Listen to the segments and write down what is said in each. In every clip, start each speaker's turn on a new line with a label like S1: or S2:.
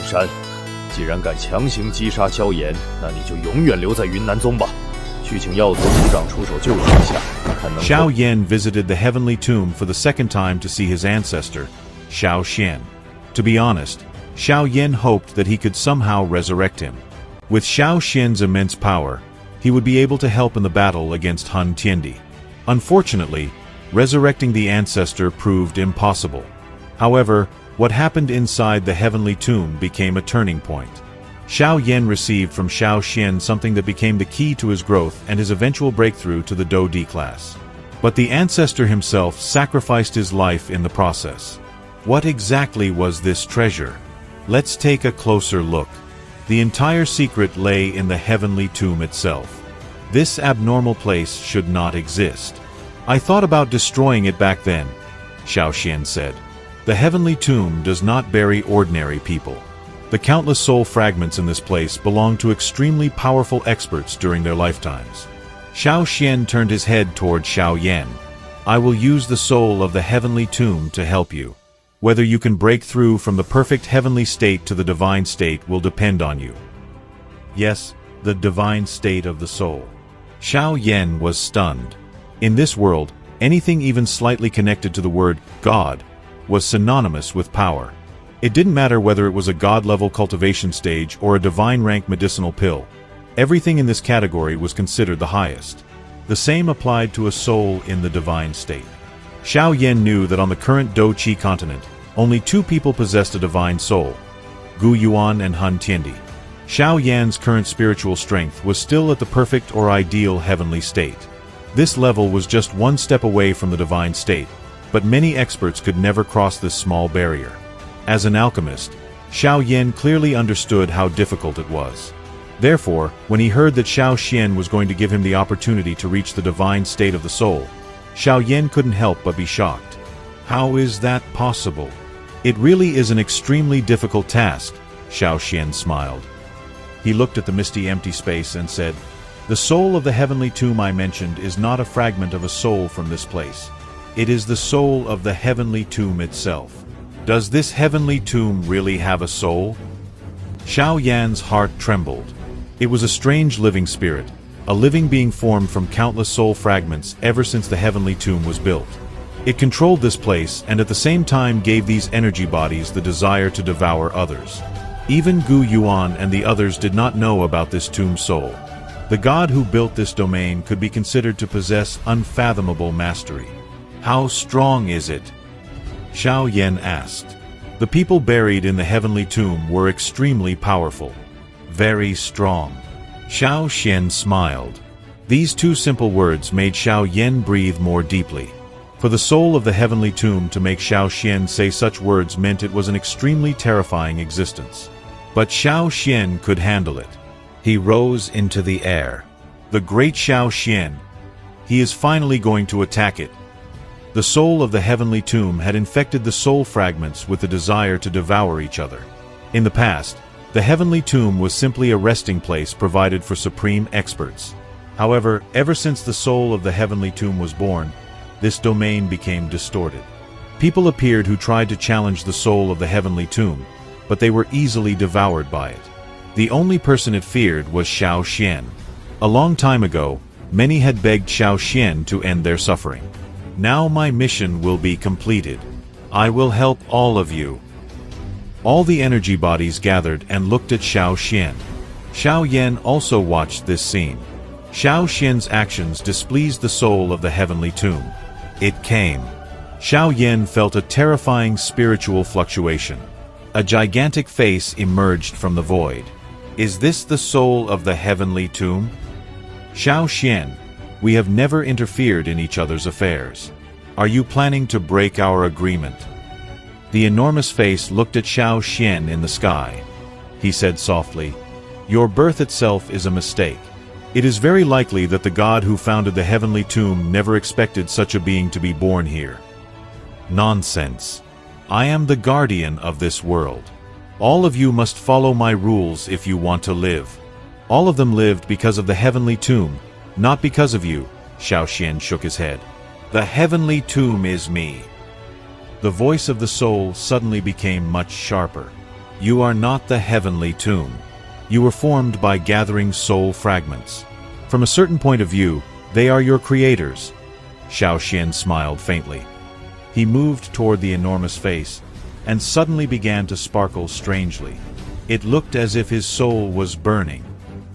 S1: 山。既然敢强行击杀萧炎，那你就永远留在云南宗吧。去请药族族长出手救你一下，看能否。
S2: Xiao Yan visited the heavenly tomb for the second time to see his ancestor, Xiao Xian. To be honest, Xiao Yan hoped that he could somehow resurrect him. With Xiao Xian's immense power, he would be able to help in the battle against Han Tiendi. Unfortunately, resurrecting the ancestor proved impossible. However, what happened inside the heavenly tomb became a turning point. Xiao Yan received from Xiao Xian something that became the key to his growth and his eventual breakthrough to the Do D class. But the ancestor himself sacrificed his life in the process. What exactly was this treasure? Let's take a closer look. The entire secret lay in the heavenly tomb itself. This abnormal place should not exist. I thought about destroying it back then, Xiao Xian said. The heavenly tomb does not bury ordinary people. The countless soul fragments in this place belong to extremely powerful experts during their lifetimes. Xiao Xian turned his head toward Xiao Yan. I will use the soul of the heavenly tomb to help you. Whether you can break through from the perfect heavenly state to the divine state will depend on you. Yes, the divine state of the soul. Xiao Yan was stunned. In this world, anything even slightly connected to the word God was synonymous with power. It didn't matter whether it was a god-level cultivation stage or a divine-rank medicinal pill. Everything in this category was considered the highest. The same applied to a soul in the divine state. Xiao Yan knew that on the current Do Qi continent, only two people possessed a divine soul, Gu Yuan and Han Tiendi. Xiao Yan's current spiritual strength was still at the perfect or ideal heavenly state. This level was just one step away from the divine state, but many experts could never cross this small barrier. As an alchemist, Xiao Yan clearly understood how difficult it was. Therefore, when he heard that Xiao Xian was going to give him the opportunity to reach the divine state of the soul, Xiao Yan couldn't help but be shocked. How is that possible? It really is an extremely difficult task, Xiao Xian smiled. He looked at the misty empty space and said, "The soul of the heavenly tomb I mentioned is not a fragment of a soul from this place. It is the soul of the heavenly tomb itself. Does this heavenly tomb really have a soul?" Xiao Yan's heart trembled. It was a strange living spirit, a living being formed from countless soul fragments ever since the heavenly tomb was built. It controlled this place and at the same time gave these energy bodies the desire to devour others. Even Gu Yuan and the others did not know about this tomb soul. The god who built this domain could be considered to possess unfathomable mastery. How strong is it? Xiao Yan asked. The people buried in the heavenly tomb were extremely powerful. Very strong. Xiao Xian smiled. These two simple words made Xiao Yan breathe more deeply. For the soul of the heavenly tomb to make Xiao Xian say such words meant it was an extremely terrifying existence. But Xiao Xian could handle it. He rose into the air. The great Xiao Xian. He is finally going to attack it. The soul of the heavenly tomb had infected the soul fragments with the desire to devour each other. In the past, the heavenly tomb was simply a resting place provided for supreme experts. However, ever since the soul of the heavenly tomb was born, this domain became distorted. People appeared who tried to challenge the soul of the heavenly tomb, but they were easily devoured by it. The only person it feared was Xiao Xian. A long time ago, many had begged Xiao Xian to end their suffering. Now my mission will be completed. I will help all of you. All the energy bodies gathered and looked at Xiao Xian. Xiao Yan also watched this scene. Xiao Xian's actions displeased the soul of the heavenly tomb. It came. Xiao Yan felt a terrifying spiritual fluctuation. A gigantic face emerged from the void. Is this the soul of the heavenly tomb? Xiao Xian, we have never interfered in each other's affairs. Are you planning to break our agreement? The enormous face looked at Xiao Xian in the sky. He said softly, "Your birth itself is a mistake. It is very likely that the god who founded the heavenly tomb never expected such a being to be born here." Nonsense. I am the guardian of this world. All of you must follow my rules if you want to live. All of them lived because of the heavenly tomb, not because of you. Xiao Xian shook his head. The heavenly tomb is me. The voice of the soul suddenly became much sharper. You are not the heavenly tomb. You were formed by gathering soul fragments. From a certain point of view, they are your creators. Xiao Xian smiled faintly. He moved toward the enormous face, and suddenly began to sparkle strangely. It looked as if his soul was burning.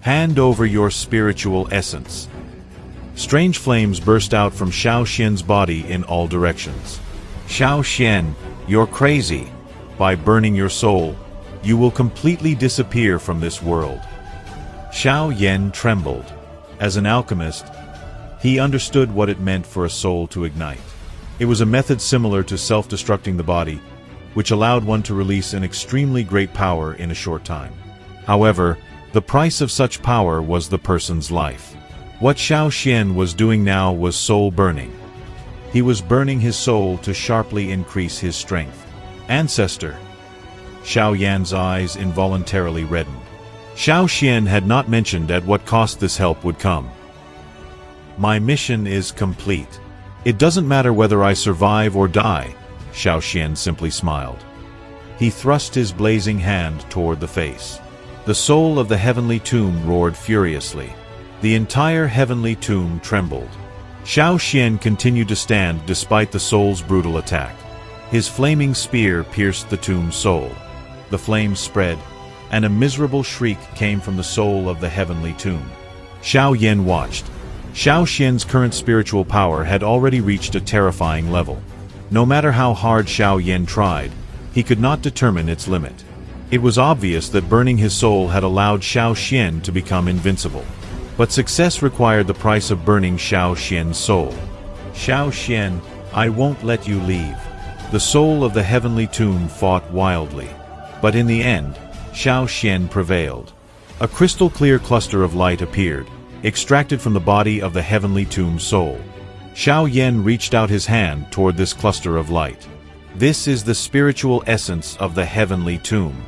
S2: Hand over your spiritual essence. Strange flames burst out from Xiao Xian's body in all directions. Xiao Xian, you're crazy. By burning your soul, you will completely disappear from this world. Xiao Yan trembled. As an alchemist, he understood what it meant for a soul to ignite. It was a method similar to self-destructing the body, which allowed one to release an extremely great power in a short time. However, the price of such power was the person's life. What Xiao Xian was doing now was soul burning. He was burning his soul to sharply increase his strength. Ancestor. Xiao Yan's eyes involuntarily reddened. Xiao Xian had not mentioned at what cost this help would come. My mission is complete. It doesn't matter whether I survive or die, Xiao Xian simply smiled. He thrust his blazing hand toward the face. The soul of the heavenly tomb roared furiously. The entire heavenly tomb trembled. Xiao Xian continued to stand despite the soul's brutal attack. His flaming spear pierced the tomb's soul. The flames spread, and a miserable shriek came from the soul of the heavenly tomb. Xiao Yan watched. Xiao Xian's current spiritual power had already reached a terrifying level. No matter how hard Xiao Yan tried, he could not determine its limit. It was obvious that burning his soul had allowed Xiao Xian to become invincible. But success required the price of burning Xiao Xian's soul. Xiao Xian, I won't let you leave. The soul of the heavenly tomb fought wildly. But in the end, Xiao Xian prevailed. A crystal-clear cluster of light appeared, extracted from the body of the heavenly tomb's soul. Xiao Yan reached out his hand toward this cluster of light. This is the spiritual essence of the heavenly tomb.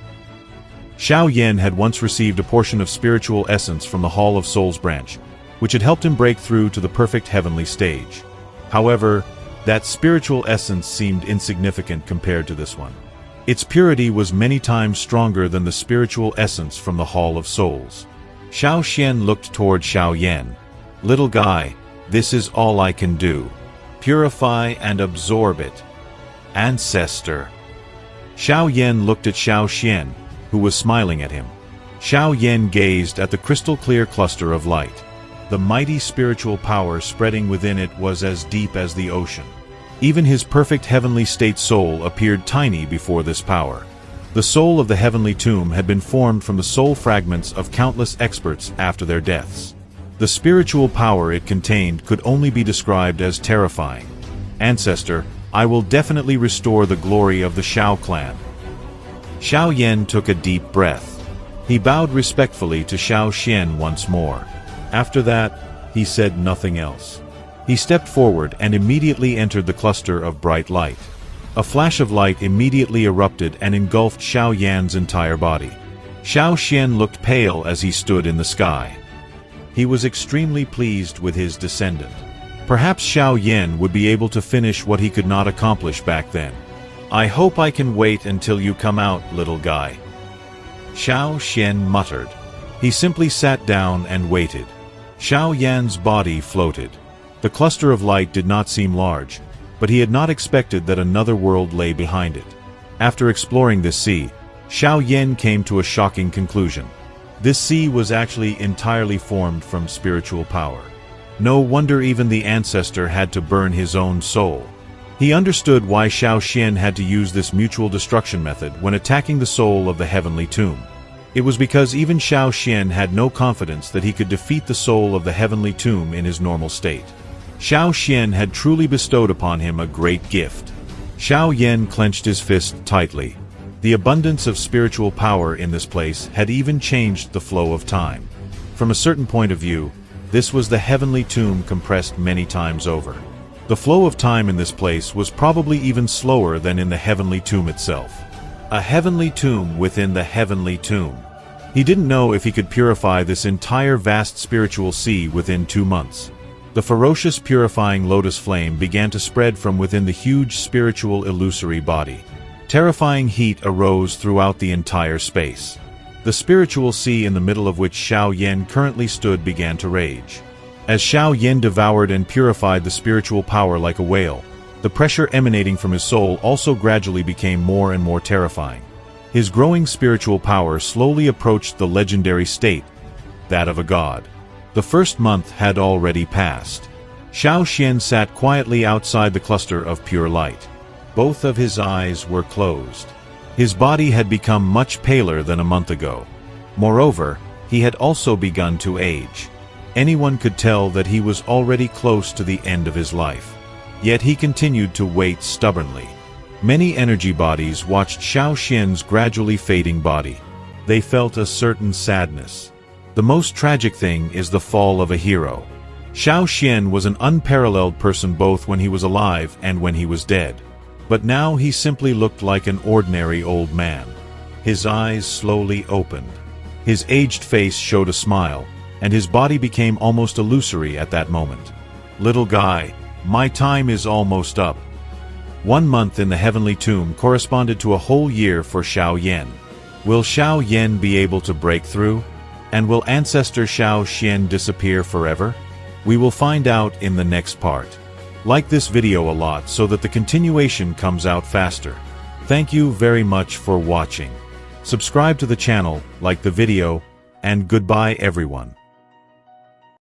S2: Xiao Yan had once received a portion of spiritual essence from the Hall of Souls branch, which had helped him break through to the perfect heavenly stage. However, that spiritual essence seemed insignificant compared to this one. Its purity was many times stronger than the spiritual essence from the Hall of Souls. Xiao Xian looked toward Xiao Yan. Little guy, this is all I can do. Purify and absorb it. Ancestor. Xiao Yan looked at Xiao Xian, who was smiling at him. Xiao Yan gazed at the crystal-clear cluster of light. The mighty spiritual power spreading within it was as deep as the ocean. Even his perfect heavenly state soul appeared tiny before this power. The soul of the heavenly tomb had been formed from the soul fragments of countless experts after their deaths. The spiritual power it contained could only be described as terrifying. Ancestor, I will definitely restore the glory of the Xiao clan. Xiao Yan took a deep breath. He bowed respectfully to Xiao Xian once more. After that, he said nothing else. He stepped forward and immediately entered the cluster of bright light. A flash of light immediately erupted and engulfed Xiao Yan's entire body. Xiao Xian looked pale as he stood in the sky. He was extremely pleased with his descendant. Perhaps Xiao Yan would be able to finish what he could not accomplish back then. I hope I can wait until you come out, little guy. Xiao Xian muttered. He simply sat down and waited. Xiao Yan's body floated. The cluster of light did not seem large, but he had not expected that another world lay behind it. After exploring this sea, Xiao Yan came to a shocking conclusion. This sea was actually entirely formed from spiritual power. No wonder even the ancestor had to burn his own soul. He understood why Xiao Xian had to use this mutual destruction method when attacking the soul of the heavenly tomb. It was because even Xiao Xian had no confidence that he could defeat the soul of the heavenly tomb in his normal state. Xiao Xian had truly bestowed upon him a great gift. Xiao Yan clenched his fist tightly. The abundance of spiritual power in this place had even changed the flow of time. From a certain point of view, this was the heavenly tomb compressed many times over. The flow of time in this place was probably even slower than in the heavenly tomb itself. A heavenly tomb within the heavenly tomb. He didn't know if he could purify this entire vast spiritual sea within 2 months. The ferocious purifying lotus flame began to spread from within the huge spiritual illusory body. Terrifying heat arose throughout the entire space. The spiritual sea in the middle of which Xiao Yan currently stood began to rage. As Xiao Yan devoured and purified the spiritual power like a whale, the pressure emanating from his soul also gradually became more and more terrifying. His growing spiritual power slowly approached the legendary state, that of a god. The first month had already passed. Xiao Xian sat quietly outside the cluster of pure light. Both of his eyes were closed. His body had become much paler than a month ago. Moreover, he had also begun to age. Anyone could tell that he was already close to the end of his life. Yet he continued to wait stubbornly. Many energy bodies watched Xiao Xian's gradually fading body. They felt a certain sadness. The most tragic thing is the fall of a hero. Xiao Xian was an unparalleled person both when he was alive and when he was dead. But now he simply looked like an ordinary old man. His eyes slowly opened. His aged face showed a smile, and his body became almost illusory at that moment. Little guy, my time is almost up. 1 month in the heavenly tomb corresponded to a whole year for Xiao Yan. Will Xiao Yan be able to break through? And will Ancestor Xiao Xian disappear forever? We will find out in the next part. Like this video a lot so that the continuation comes out faster. Thank you very much for watching. Subscribe to the channel, like the video, and goodbye everyone.